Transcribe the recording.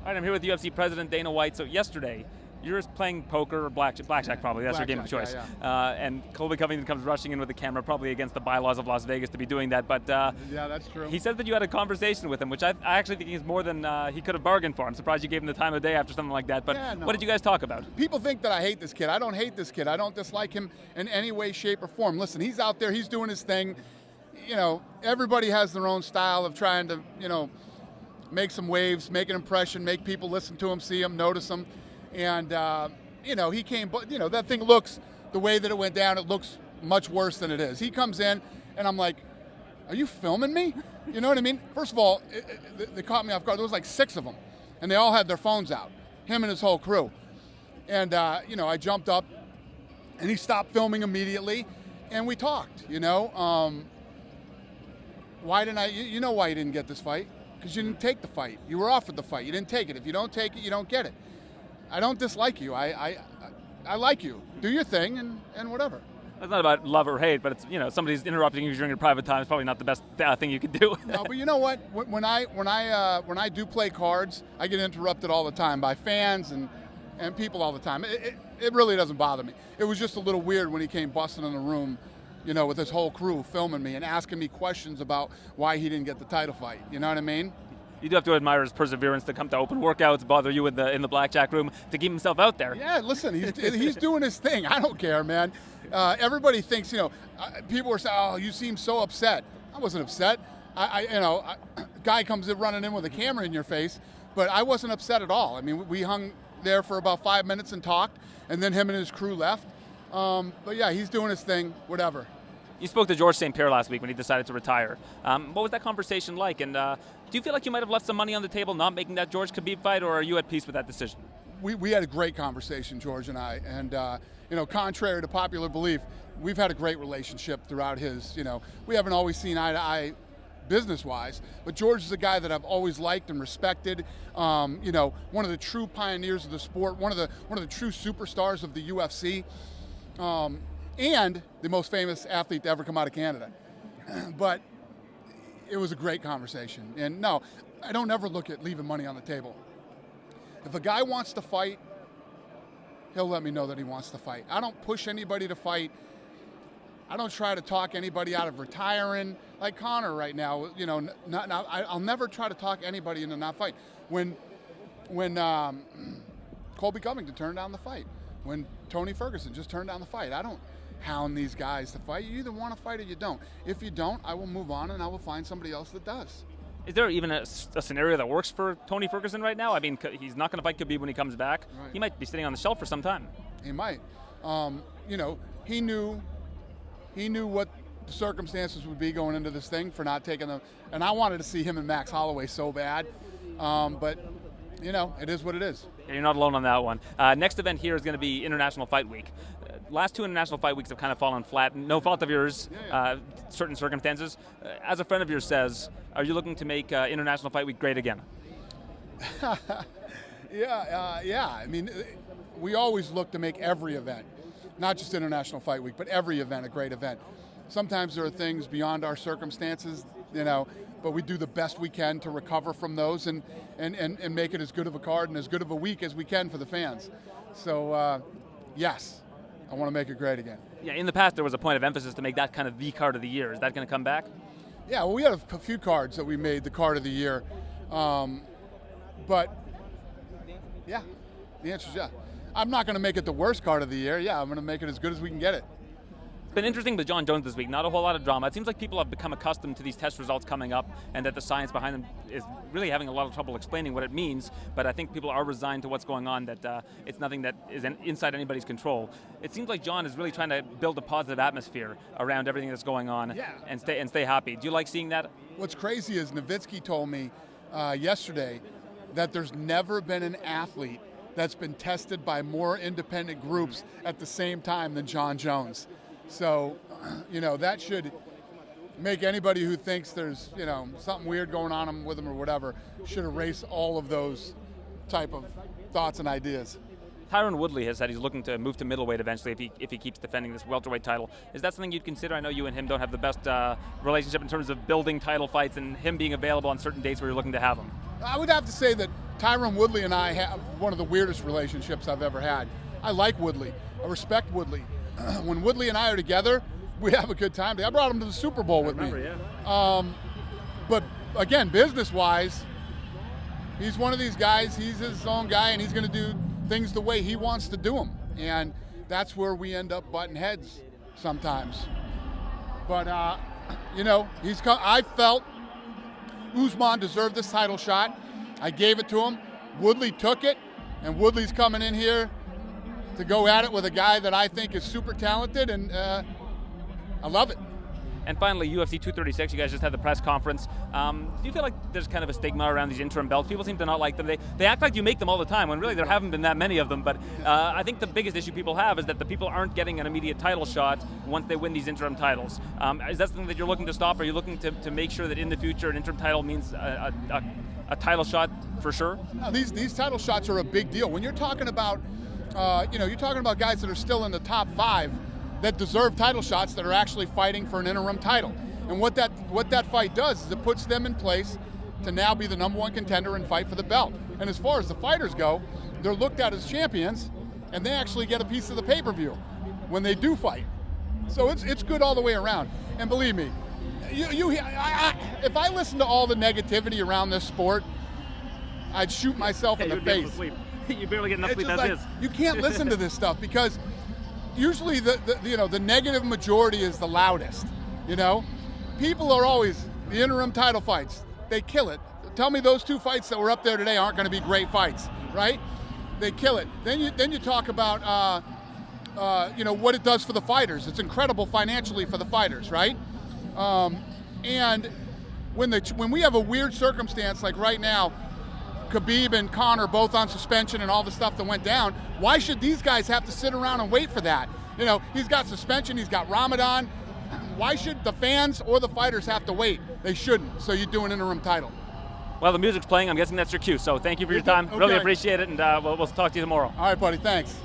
All right, I'm here with UFC President Dana White. So yesterday, you're playing poker or blackjack probably. That's your game of choice. Yeah. And Colby Covington comes rushing in with the camera, probably against the bylaws of Las Vegas to be doing that. But yeah, that's true. he says that you had a conversation with him, which I actually think is more than he could have bargained for. I'm surprised you gave him the time of day after something like that. But Yeah, no. what did you guys talk about? People think that I hate this kid. I don't hate this kid. I don't dislike him in any way, shape, or form. Listen, he's out there. He's doing his thing. You know, everybody has their own style of trying to, make some waves, make an impression, make people listen to him, see him, notice him. And, he came, but, that thing looks, the way that it went down, it looks much worse than it is. He comes in, and I'm like, are you filming me? You know what I mean? First of all, they caught me off guard. There was like 6 of them, and they all had their phones out, him and his whole crew. And, I jumped up, and he stopped filming immediately, and we talked, Why didn't you know why you didn't get this fight? Because you didn't take the fight. You were offered the fight. You didn't take it. If you don't take it, you don't get it. I don't dislike you. I like you. Do your thing and whatever. It's not about love or hate, but it's somebody's interrupting you during your private time. It's probably not the best thing you could do. No, but you know what? When I do play cards, I get interrupted all the time by fans and people all the time. It really doesn't bother me. It was just a little weird when he came busting in the room, with his whole crew filming me and asking me questions about why he didn't get the title fight. You know what I mean? You do have to admire his perseverance to come to open workouts, bother you in the blackjack room to keep himself out there. Yeah, listen, he's doing his thing. I don't care, man. Everybody thinks, people are saying, "Oh, you seem so upset." I wasn't upset. Guy comes in running in with a camera in your face, but I wasn't upset at all. I mean, we hung there for about 5 minutes and talked, and then him and his crew left. But yeah, he's doing his thing, whatever. You spoke to Georges St-Pierre last week when he decided to retire. What was that conversation like? And do you feel like you might have left some money on the table not making that George Khabib fight, or are you at peace with that decision? We had a great conversation, George and I. And, contrary to popular belief, we've had a great relationship throughout his, we haven't always seen eye to eye business-wise, but George is a guy that I've always liked and respected. One of the true pioneers of the sport, one of the true superstars of the UFC. And the most famous athlete to ever come out of Canada. But it was a great conversation. And no, I don't ever look at leaving money on the table. If a guy wants to fight, he'll let me know that he wants to fight. I don't push anybody to fight. I don't try to talk anybody out of retiring. Like Conor right now, I'll never try to talk anybody into not fight. When Colby Covington turned down the fight, when Tony Ferguson just turned down the fight, I don't hound these guys to fight. You either want to fight or you don't. If you don't, I will move on and I will find somebody else that does. Is there even a scenario that works for Tony Ferguson right now? I mean, he's not going to fight Khabib when he comes back. Right. He might be sitting on the shelf for some time. He might. He knew what the circumstances would be going into this thing for not taking them. And I wanted to see him and Max Holloway so bad. But, it is what it is. Yeah, you're not alone on that one. Next event here is going to be International Fight Week. Last 2 International Fight Weeks have kind of fallen flat. No fault of yours, certain circumstances. As a friend of yours says, are you looking to make International Fight Week great again? Yeah. I mean, we always look to make every event, not just International Fight Week, but every event a great event. Sometimes there are things beyond our circumstances, but we do the best we can to recover from those and make it as good of a card and as good of a week as we can for the fans. So, yes, I want to make it great again. Yeah, in the past there was a point of emphasis to make that kind of the card of the year. Is that going to come back? Yeah, well, we had a few cards that we made the card of the year. But, yeah, the answer is yeah. I'm not going to make it the worst card of the year. Yeah, I'm going to make it as good as we can get it. It's been interesting with John Jones this week. Not a whole lot of drama. It seems like people have become accustomed to these test results coming up and that the science behind them is really having a lot of trouble explaining what it means. But I think people are resigned to what's going on, that it's nothing that is inside anybody's control. It seems like John is really trying to build a positive atmosphere around everything that's going on and stay happy. Do you like seeing that? What's crazy is Nowitzki told me yesterday that there's never been an athlete that's been tested by more independent groups at the same time than John Jones. So, that should make anybody who thinks there's, something weird going on with him or whatever, should erase all of those type of thoughts and ideas. Tyron Woodley has said he's looking to move to middleweight eventually if he keeps defending this welterweight title. Is that something you'd consider? I know you and him don't have the best relationship in terms of building title fights and him being available on certain dates where you're looking to have him. I would have to say that Tyron Woodley and I have one of the weirdest relationships I've ever had. I like Woodley. I respect Woodley. When Woodley and I are together, we have a good time. I brought him to the Super Bowl with me. Yeah. But again, business-wise, he's one of these guys. He's his own guy, and he's going to do things the way he wants to do them. And that's where we end up butting heads sometimes. But, I felt Usman deserved this title shot. I gave it to him. Woodley took it, and Woodley's coming in here to go at it with a guy that I think is super talented, and I love it. And finally, UFC 236, you guys just had the press conference. Do you feel like there's kind of a stigma around these interim belts? People seem to not like them. They act like you make them all the time, when really there haven't been that many of them. But I think the biggest issue people have is that the people aren't getting an immediate title shot once they win these interim titles. Is that something that you're looking to stop? Are you looking to make sure that in the future an interim title means a title shot for sure? No, these title shots are a big deal. When you're talking about, you're talking about guys that are still in the top 5 that deserve title shots that are actually fighting for an interim title. And what that fight does is it puts them in place to now be the #1 contender and fight for the belt. And as far as the fighters go, they're looked at as champions, and they actually get a piece of the pay-per-view when they do fight. So it's good all the way around. And believe me, if I listen to all the negativity around this sport, I'd shoot myself in the face. You barely get enough sleep as like, is. You can't listen to this stuff because usually the negative majority is the loudest. People are always the interim title fights. They kill it. Tell me those 2 fights that were up there today aren't going to be great fights, right? They kill it. Then you talk about what it does for the fighters. It's incredible financially for the fighters, right? And when we have a weird circumstance like right now, Khabib and Conor both on suspension and all the stuff that went down, why should these guys have to sit around and wait for that? He's got suspension, he's got Ramadan. Why should the fans or the fighters have to wait? They shouldn't, so you do an interim title. Well, the music's playing, I'm guessing that's your cue, so thank you for your time. Okay. Really appreciate it, and we'll talk to you tomorrow. All right, buddy, thanks.